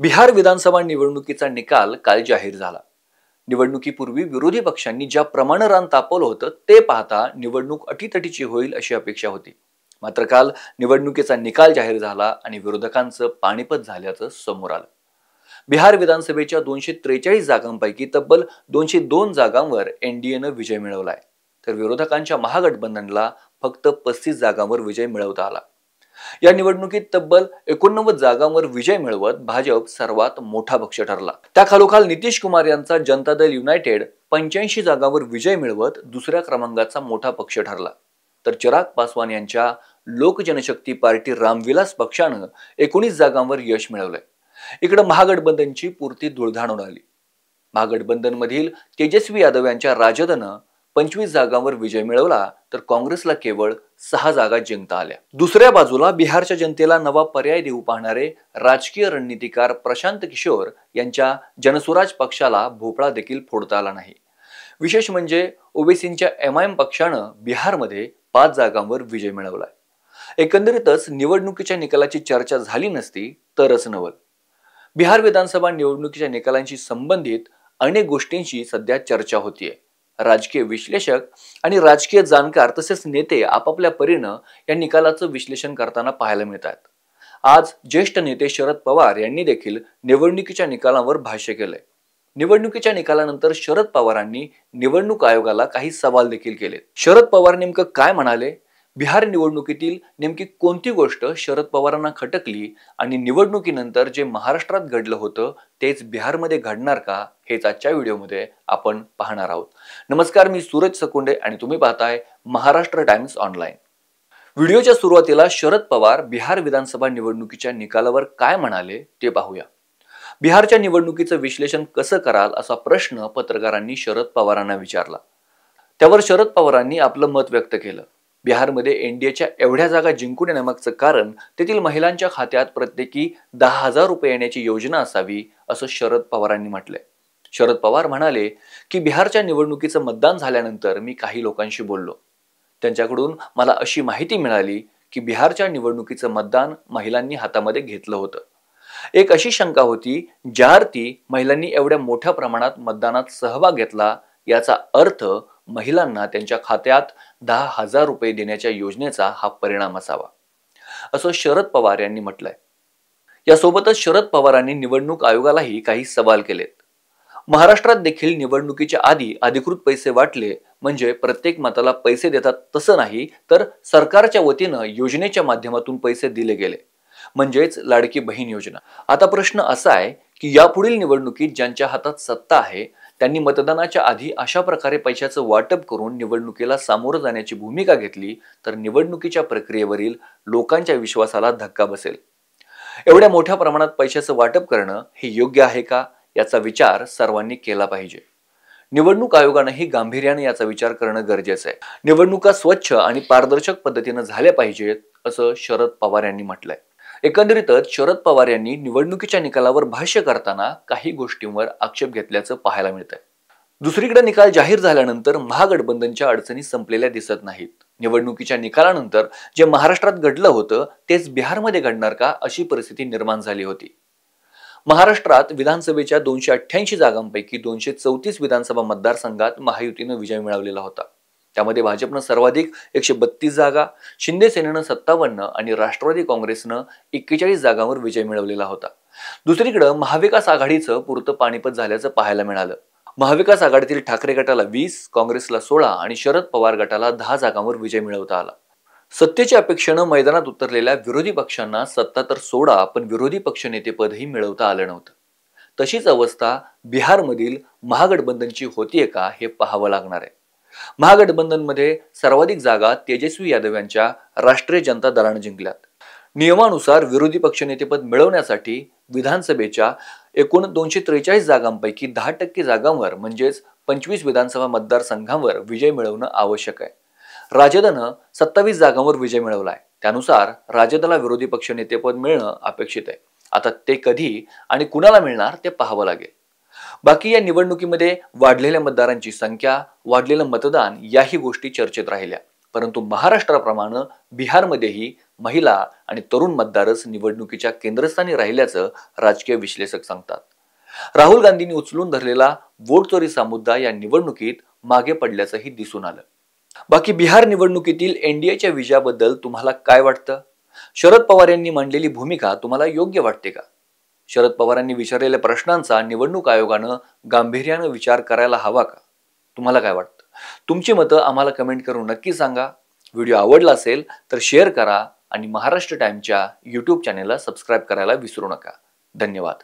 बिहार विधानसभा निवडणुकीचा निकाल काल जाहीर झाला. निवडणुकीपूर्वी विरोधी पक्षांनी ज्या प्रमाणे रान तापवलं होतं ते पाहता निवडणूक अटीतटीची होईल अशी अपेक्षा होती. मात्र काल निवडणुकीचा निकाल जाहीर झाला आणि विरोधकांचं पाणीपत झाल्याचं समोर आलं. बिहार विधानसभेच्या 243 जागांपैकी तब्बल 202 जागांवर एनडीएनं विजय मिळवलाय, तर विरोधकांच्या महागठबंधनला फक्त 35 जागांवर विजय मिळवता आला. या निवडणुकीत तब्बल 89 जागांवर विजय मिळवत भाजप सर्वात मोठा पक्ष ठरला. त्याखालोखाल नितीश कुमार यांचा जनता दल युनायटेड 85 जागांवर विजय मिळवत दुसऱ्या क्रमांकाचा मोठा पक्ष ठरला. तर चिराग पासवान यांच्या लोक जनशक्ती पार्टी रामविलास पक्षानं 19 जागांवर यश मिळवलंय. इकडे महागठबंधनची पुरती धुळधाण उडाली. महागठबंधनमधील तेजस्वी यादव यांच्या राजदनं 25 जागांवर विजय मिळवला, तर काँग्रेसला केवळ 6 जागा जिंकता आल्या. दुसऱ्या बाजूला बिहारच्या जनतेला नवा पर्याय देऊ पाहणारे राजकीय रणनीतिकार प्रशांत किशोर यांच्या जनसुराज पक्षाला भोपळा देखील फोडता आला नाही. विशेष म्हणजे ओबीसींच्या एमआयएम पक्षानं बिहारमध्ये 5 जागांवर विजय मिळवलाय. एकंदरीतच निवडणुकीच्या निकालाची चर्चा झाली नसती तरच नवल. बिहार विधानसभा निवडणुकीच्या निकालांशी संबंधित अनेक गोष्टींची सध्या चर्चा होतीये. राजकीय विश्लेषक आणि राजकीय जाणकार तसेच नेते आपापल्या परीनं या निकालाचं विश्लेषण करताना पाहायला मिळतात. आज ज्येष्ठ नेते शरद पवार यांनी देखील निवडणुकीच्या निकालांवर भाष्य केलंय. निवडणुकीच्या निकालानंतर शरद पवारांनी निवडणूक आयोगाला काही सवाल देखील केले. शरद पवार नेमकं काय म्हणाले, बिहार निवडणुकीतील नेमकी कोणती गोष्ट शरद पवारांना खटकली आणि निवडणुकीनंतर जे महाराष्ट्रात घडलं होतं तेच बिहारमध्ये घडणार का, हेच आजच्या व्हिडिओमध्ये आपण पाहणार आहोत. नमस्कार, मी सूरज सकुंडे आणि तुम्ही पाहताय महाराष्ट्र टाइम्स ऑनलाईन. व्हिडिओच्या सुरुवातीला शरद पवार बिहार विधानसभा निवडणुकीच्या निकालावर काय म्हणाले ते पाहूया. बिहारच्या निवडणुकीचं विश्लेषण कसं कराल असा प्रश्न पत्रकारांनी शरद पवारांना विचारला. त्यावर शरद पवारांनी आपलं मत व्यक्त केलं. बिहारमध्ये एनडीएच्या एवढ्या जागा जिंकून येण्यामागचं कारण तेथील महिलांच्या खात्यात प्रत्येकी 10,000 रुपये येण्याची योजना असावी असं शरद पवारांनी म्हटलंय. शरद पवार म्हणाले की बिहारच्या निवडणुकीचं मतदान झाल्यानंतर मी काही लोकांशी बोललो. त्यांच्याकडून मला अशी माहिती मिळाली की बिहारच्या निवडणुकीचं मतदान महिलांनी हातामध्ये घेतलं होतं. एक अशी शंका होती, ज्या अर्थी महिलांनी एवढ्या मोठ्या प्रमाणात मतदानात सहभाग घेतला याचा अर्थ महिलांना त्यांच्या खात्यात 10,000 रुपये देण्याच्या योजनेचा हा परिणाम असावा, असं शरद पवार यांनी म्हटलंय. यासोबतच शरद पवारांनी निवडणूक आयोगालाही काही सवाल केलेत. महाराष्ट्रात देखील निवडणुकीच्या आधी अधिकृत पैसे वाटले म्हणजे प्रत्येक मताला पैसे देतात तसं नाही, तर सरकारच्या वतीनं योजनेच्या माध्यमातून पैसे दिले गेले, म्हणजेच लाडकी बहीण योजना. आता प्रश्न असा आहे की यापुढील निवडणुकीत ज्यांच्या हातात सत्ता आहे त्यांनी मतदानाच्या आधी अशा प्रकारे पैशाचं वाटप करून निवडणुकीला सामोरं जाण्याची भूमिका घेतली तर निवडणुकीच्या प्रक्रियेवरील लोकांच्या विश्वासाला धक्का बसेल. एवढ्या मोठ्या प्रमाणात पैशाचं वाटप करणं हे योग्य आहे का, याचा विचार सर्वांनी केला पाहिजे. निवडणूक आयोगानंही गांभीर्याने याचा विचार करणं गरजेचं आहे. निवडणुका स्वच्छ आणि पारदर्शक पद्धतीनं झाल्या पाहिजेत असं शरद पवार यांनी म्हटलंय. एकंदरीतच शरद पवार यांनी निवडणुकीच्या निकालावर भाष्य करताना काही गोष्टींवर आक्षेप घेतल्याचं पाहायला मिळतंय. दुसरीकडे निकाल जाहीर झाल्यानंतर महागठबंधनच्या अडचणी संपलेल्या दिसत नाहीत. निवडणुकीच्या निकालानंतर जे महाराष्ट्रात घडलं होतं तेच बिहारमध्ये घडणार का अशी परिस्थिती निर्माण झाली होती. महाराष्ट्रात विधानसभेच्या 288 जागांपैकी 234 विधानसभा मतदारसंघात महायुतीनं विजय मिळवलेला होता. त्यामध्ये भाजपनं सर्वाधिक 132 जागा, शिंदे सेनेनं 57 आणि राष्ट्रवादी काँग्रेसनं 41 जागांवर विजय मिळवलेला होता. दुसरीकडे महाविकास आघाडीचं पुरतं पाणीपत झाल्याचं पाहायला मिळालं. महाविकास आघाडीतील ठाकरे गटाला 20, काँग्रेसला 16 आणि शरद पवार गटाला 10 जागांवर विजय मिळवता आला. सत्तेच्या अपेक्षेनं मैदानात उतरलेल्या विरोधी पक्षांना सत्ता तर सोडा पण विरोधी पक्षनेतेपदही मिळवता आलं नव्हतं. तशीच अवस्था बिहारमधील महागठबंधनची होतीये का हे पाहावं लागणार आहे. महागठबंधनमध्ये सर्वाधिक जागा तेजस्वी यादव यांच्या राष्ट्रीय जनता दलानं जिंकल्यात. नियमानुसार विरोधी पक्षनेतेपद मिळवण्यासाठी विधानसभेच्या एकूण 243 जागांपैकी 10% जागांवर म्हणजेच 25 विधानसभा मतदारसंघांवर विजय मिळवणं आवश्यक आहे. राजदनं 27 जागांवर विजय मिळवलाय. त्यानुसार राजदला विरोधी पक्षनेतेपद मिळणं अपेक्षित आहे. आता ते कधी आणि कुणाला मिळणार ते पाहावं लागेल. बाकी या निवडणुकीमध्ये वाढलेल्या मतदारांची संख्या, वाढलेलं मतदान याही गोष्टी चर्चेत राहिल्या. परंतु महाराष्ट्राप्रमाणे बिहारमध्येही महिला आणि तरुण मतदारच निवडणुकीच्या केंद्रस्थानी राहिल्याचं राजकीय विश्लेषक सांगतात. राहुल गांधींनी उचलून धरलेला वोट चोरीचा मुद्दा या निवडणुकीत मागे पडल्याचंही दिसून आलं. बाकी बिहार निवडणुकीतील एनडीएच्या विजयाबद्दल तुम्हाला काय वाटतं? शरद पवार यांनी मांडलेली भूमिका तुम्हाला योग्य वाटते का? शरद पवारांनी विचारलेल्या प्रश्नांचा निवडणूक आयोगानं गांभीर्यानं विचार करायला हवा का? तुम्हाला काय वाटतं? तुमची मतं आम्हाला कमेंट करून नक्की सांगा. व्हिडिओ आवडला असेल तर शेअर करा आणि महाराष्ट्र टाइम्सच्या YouTube चॅनेलला सबस्क्राईब करायला विसरू नका. धन्यवाद.